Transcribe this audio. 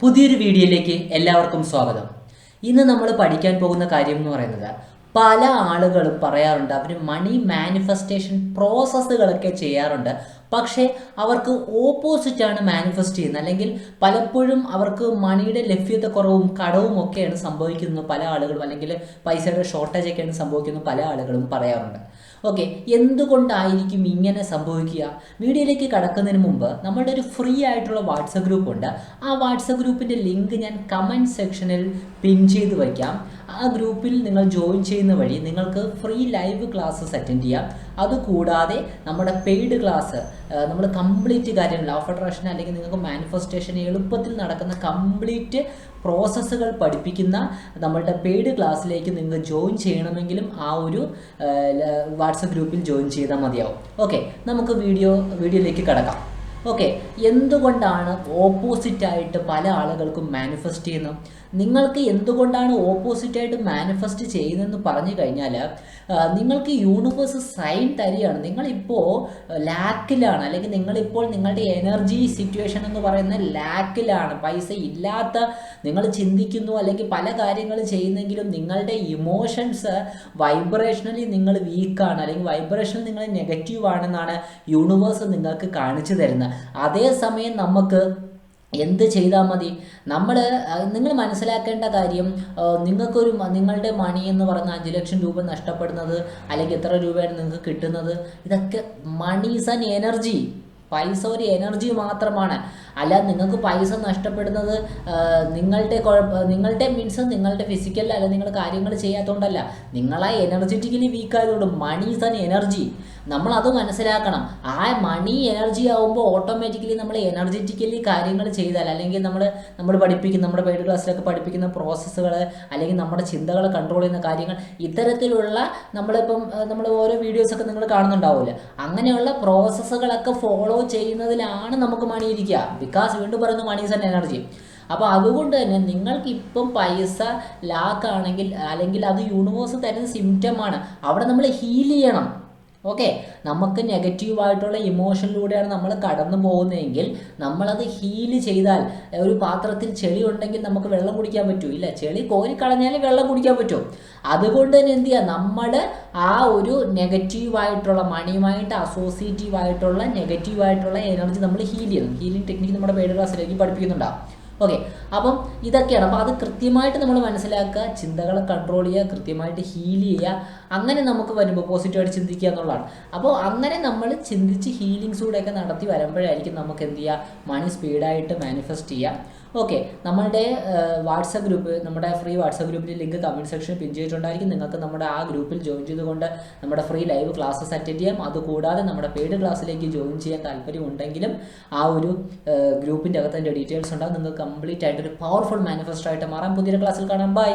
പുതിയൊരു വീഡിയോയിലേക്ക് എല്ലാവർക്കും സ്വാഗതം. ഇന്ന് നമ്മൾ പഠിക്കാൻ പോകുന്ന കാര്യം എന്ന് പറയുന്നത്, പല ആളുകളും പറയാറുണ്ട് അവർ മണി മാനിഫെസ്റ്റേഷൻ പ്രോസസ്സുകളൊക്കെ ചെയ്യാറുണ്ട്, പക്ഷേ അവർക്ക് ഓപ്പോസിറ്റാണ് മാനിഫെസ്റ്റ് ചെയ്യുന്നത്. അല്ലെങ്കിൽ പലപ്പോഴും അവർക്ക് മണിയുടെ ലഭ്യത കുറവും കടവും ഒക്കെയാണ് സംഭവിക്കുന്നത് പല ആളുകളും, അല്ലെങ്കിൽ പൈസയുടെ ഷോർട്ടേജ് ഒക്കെയാണ് സംഭവിക്കുന്നത് പല ആളുകളും പറയാറുണ്ട്. ഓക്കെ, എന്തുകൊണ്ടായിരിക്കും ഇങ്ങനെ സംഭവിക്കുക? വീഡിയോയിലേക്ക് കടക്കുന്നതിന് മുമ്പ് നമ്മളുടെ ഒരു ഫ്രീ ആയിട്ടുള്ള വാട്സപ്പ് ഗ്രൂപ്പ് ഉണ്ട്. ആ വാട്സപ്പ് ഗ്രൂപ്പിൻ്റെ ലിങ്ക് ഞാൻ കമൻറ്റ് സെക്ഷനിൽ പിൻ ചെയ്ത് വയ്ക്കാം. ആ ഗ്രൂപ്പിൽ നിങ്ങൾ ജോയിൻ ചെയ്യുന്ന വഴി നിങ്ങൾക്ക് ഫ്രീ ലൈവ് ക്ലാസ്സസ് അറ്റൻഡ് ചെയ്യാം. അതുകൂടാതെ നമ്മുടെ പെയ്ഡ് ക്ലാസ്, നമ്മൾ കംപ്ലീറ്റ് കാര്യങ്ങൾ ലോ ഓഫ് അട്രാക്ഷൻ അല്ലെങ്കിൽ നിങ്ങൾക്ക് മാനിഫെസ്റ്റേഷൻ എളുപ്പത്തിൽ നടക്കുന്ന കംപ്ലീറ്റ് പ്രോസസ്സുകൾ പഠിപ്പിക്കുന്ന നമ്മളുടെ പെയ്ഡ് ക്ലാസ്സിലേക്ക് നിങ്ങൾ ജോയിൻ ചെയ്യണമെങ്കിലും ആ ഒരു വാട്സപ്പ് ഗ്രൂപ്പിൽ ജോയിൻ ചെയ്താൽ മതിയാവും. ഓക്കെ, നമുക്ക് വീഡിയോയിലേക്ക് കടക്കാം. ഓക്കെ, എന്തുകൊണ്ടാണ് ഓപ്പോസിറ്റായിട്ട് പല ആളുകൾക്കും മാനിഫെസ്റ്റ് ചെയ്യുന്നത്? നിങ്ങൾക്ക് എന്തുകൊണ്ടാണ് ഓപ്പോസിറ്റായിട്ട് മാനിഫെസ്റ്റ് ചെയ്യുന്നതെന്ന് പറഞ്ഞു കഴിഞ്ഞാൽ, നിങ്ങൾക്ക് യൂണിവേഴ്സ് സൈൻ തരികയാണ്. നിങ്ങളിപ്പോൾ ലാക്കിലാണ്, അല്ലെങ്കിൽ നിങ്ങളിപ്പോൾ നിങ്ങളുടെ എനർജി സിറ്റുവേഷൻ എന്ന് പറയുന്ന ലാക്കിലാണ്, പൈസ ഇല്ലാത്ത നിങ്ങൾ ചിന്തിക്കുന്നു, അല്ലെങ്കിൽ പല കാര്യങ്ങൾ ചെയ്യുന്നെങ്കിലും നിങ്ങളുടെ ഇമോഷൻസ് വൈബ്രേഷണലി നിങ്ങൾ വീക്കാണ്, അല്ലെങ്കിൽ വൈബ്രേഷണൽ നിങ്ങൾ നെഗറ്റീവ് ആണെന്നാണ് യൂണിവേഴ്സ് നിങ്ങൾക്ക് കാണിച്ചു തരുന്നത്. അതേസമയം നമുക്ക് എന്ത് ചെയ്താൽ മതി? നിങ്ങൾ മനസ്സിലാക്കേണ്ട കാര്യം, നിങ്ങളുടെ മണി എന്ന് പറഞ്ഞ 5 ലക്ഷം രൂപ നഷ്ടപ്പെടുന്നത്, അല്ലെങ്കിൽ എത്ര രൂപയാണ് നിങ്ങൾക്ക് കിട്ടുന്നത്, ഇതൊക്കെ മണി ഈസ് ആൻ എനർജി. പൈസ ഒരു എനർജി മാത്രമാണ്. അല്ല, നിങ്ങൾക്ക് പൈസ നഷ്ടപ്പെടുന്നത് നിങ്ങളുടെ മീൻസ് നിങ്ങളുടെ ഫിസിക്കൽ അല്ല, നിങ്ങൾ കാര്യങ്ങൾ ചെയ്യാത്തതുകൊണ്ടല്ല, നിങ്ങളാ എനർജറ്റിക്കലി വീക്ക് ആയതുകൊണ്ട്. മണി ഈസ് ആൻ എനർജി, നമ്മളത് മനസ്സിലാക്കണം. ആ മണി എനർജി ആകുമ്പോൾ ഓട്ടോമാറ്റിക്കലി നമ്മൾ എനർജറ്റിക്കലി കാര്യങ്ങൾ ചെയ്താൽ, അല്ലെങ്കിൽ നമ്മുടെ പെയ്ഡ് ക്ലാസ്സിലൊക്കെ പഠിപ്പിക്കുന്ന പ്രോസസ്സുകൾ, അല്ലെങ്കിൽ നമ്മുടെ ചിന്തകളെ കൺട്രോൾ ചെയ്യുന്ന കാര്യങ്ങൾ, ഇത്തരത്തിലുള്ള നമ്മൾ ഓരോ വീഡിയോസൊക്കെ നിങ്ങൾ കാണുന്നുണ്ടാവില്ല, അങ്ങനെയുള്ള പ്രോസസ്സുകളൊക്കെ ഫോളോ ചെയ്യുന്നതിലാണ് നമുക്ക് മണി ഇരിക്കുക. ബിക്കോസ് വീണ്ടും പറയുന്നു, മണി ഈസ് ആൻ എനർജി. അപ്പോൾ അതുകൊണ്ട് തന്നെ നിങ്ങൾക്കിപ്പം പൈസ ലാക്കാണെങ്കിൽ, അല്ലെങ്കിൽ അത് യൂണിവേഴ്സ് തരുന്ന സിംറ്റമാണ്. അവിടെ നമ്മൾ ഹീൽ ചെയ്യണം. ഓക്കെ, നമുക്ക് നെഗറ്റീവായിട്ടുള്ള ഇമോഷനിലൂടെയാണ് നമ്മൾ കടന്നു പോകുന്നതെങ്കിൽ നമ്മളത് ഹീല് ചെയ്താൽ, ഒരു പാത്രത്തിൽ ചെളി ഉണ്ടെങ്കിൽ നമുക്ക് വെള്ളം കുടിക്കാൻ പറ്റൂ? ഇല്ല, ചെളി കോരിക്കളഞ്ഞാലേ വെള്ളം കുടിക്കാൻ പറ്റും. അതുകൊണ്ട് തന്നെ എന്ത് ചെയ്യുക, നമ്മൾ ആ ഒരു നെഗറ്റീവായിട്ടുള്ള മണിയുമായിട്ട് അസോസിയേറ്റീവായിട്ടുള്ള നെഗറ്റീവായിട്ടുള്ള എനർജി നമ്മൾ ഹീൽ ചെയ്യണം. ഹീലിംഗ് ടെക്നിക്ക് നമ്മുടെ പെയ്ഡ് ക്ലാസ്സിലേക്ക് പഠിപ്പിക്കുന്നുണ്ടാവും. ഓക്കെ, അപ്പം ഇതൊക്കെയാണ്. അപ്പോൾ അത് കൃത്യമായിട്ട് നമ്മൾ മനസ്സിലാക്കുക, ചിന്തകളെ കൺട്രോൾ ചെയ്യുക, കൃത്യമായിട്ട് ഹീൽ ചെയ്യുക. അങ്ങനെ നമുക്ക് വരുമ്പോൾ പോസിറ്റീവായിട്ട് ചിന്തിക്കുക എന്നുള്ളതാണ്. അപ്പോൾ അങ്ങനെ നമ്മൾ ചിന്തിച്ച് ഹീലിങ്സൂടെയൊക്കെ നടത്തി വരുമ്പോഴായിരിക്കും നമുക്ക് എന്ത് ചെയ്യുക, മണി സ്പീഡായിട്ട് മാനിഫെസ്റ്റ് ചെയ്യുക. ഓക്കെ, നമ്മളുടെ വാട്സപ്പ് ഗ്രൂപ്പ്, നമ്മുടെ ഫ്രീ വാട്സപ്പ് ഗ്രൂപ്പിൻ്റെ ലിങ്ക് കമൻറ്റ് സെക്ഷനിൽ പിൻ ചെയ്തിട്ടുണ്ടായിരിക്കും. നിങ്ങൾക്ക് നമ്മുടെ ആ ഗ്രൂപ്പിൽ ജോയിൻ ചെയ്തുകൊണ്ട് നമ്മുടെ ഫ്രീ ലൈവ് ക്ലാസ്സസ് അറ്റൻഡ് ചെയ്യാം. അതുകൂടാതെ നമ്മുടെ പെയ്ഡ് ക്ലാസ്സിലേക്ക് ജോയിൻ ചെയ്യാൻ താല്പര്യമുണ്ടെങ്കിലും ആ ഒരു ഗ്രൂപ്പിൻ്റെ അകത്ത് അതിൻ്റെ ഡീറ്റെയിൽസ് ഉണ്ടാകും. നിങ്ങൾക്ക് കംപ്ലീറ്റ് ആയിട്ടൊരു പവർഫുൾ മാനിഫെസ്റ്റർ ആയിട്ട് മാറാം. പുതിയൊരു ക്ലാസ്സിൽ കാണാം. ബൈ.